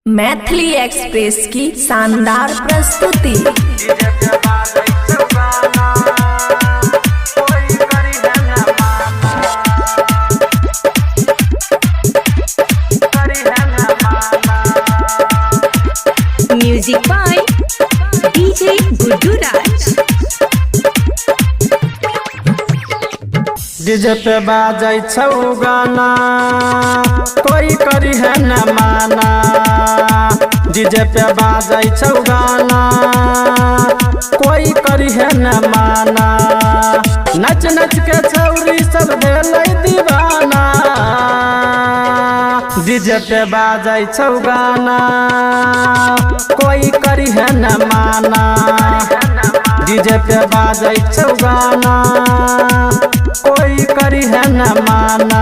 Maithili express की शानदार प्रस्तुति। Music by DJ Guddu Raj. DJ पे बाजै छौ गाना कोई करी है न माना। डीजे पे बाजै छौ गाना कोई करी है न माना। नच नच के छौरी सब भेलै दीवाना। डीजे पे बाजै छौ गाना कोई करी है न माना। डीजे पे बाजै छौ गाना कोई करी है न माना।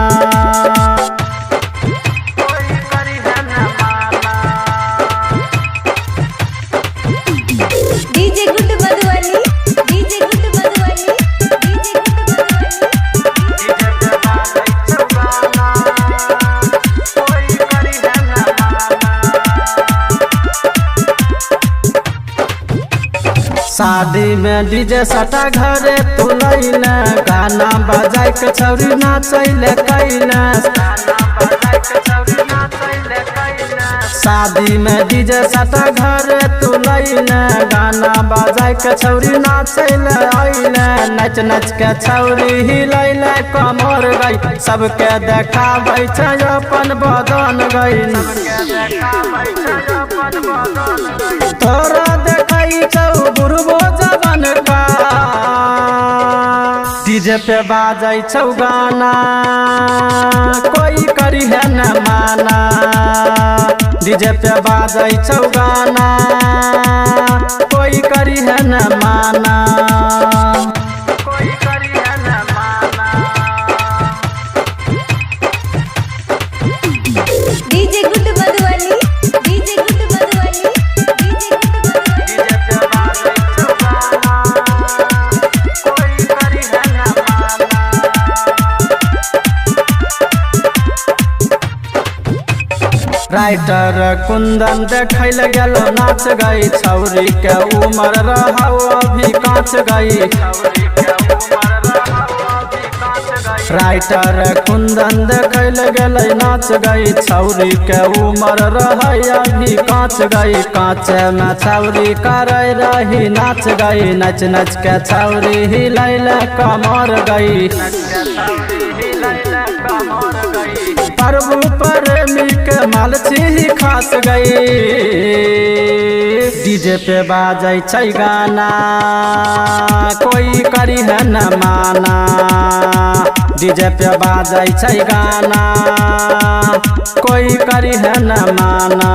कोई करी है न माना। DJ Guddu Madhubani, DJ Guddu Madhubani, DJ Guddu Madhubani. DJ पे बाजै छौ गाना कोई करी है न माना। शादी में डीजे सटा घरे तुलैले गाना बजाय के छौरी नाचैले कैले। शादी में डीजे सटा घरे तुलैले गाना बजाय के छौरी नाचैले अइले। नच नच के छौरी हिलैले कमर गई सबके देखाबै छै अपन बदन गई। तोरा देखै छौ बुढ़बो जवान का। डीजे पे बाजै छौ गाना कोई करी है न माना। डीजे पे बाजै छौ गाना कोई करी है न माना। कोई करी है न माना। DJ Guddu Madhubani, DJ Guddu Madhubani, DJ Guddu Madhubani. DJ पे बाजै छौ गाना कोई करी है न माना। राइटर कुंदन देखै ले गेलो नाच गई छौरी के उमर रहौ अभी कांच गई। राइटर कुंदन देखै ले गेलै नाच गई छौरी के उमर रहै अभी कांच गई। कांचे में छौरी करे रही नाच गई। नच नच के छौरी हिलैले कमर गई। प्रभु प्रेमी के मालची खास गई। डीजे पे बाजै छै गाना कोई करी है न माना। डीजे पे बाजै छै गाना कोई करी है न माना।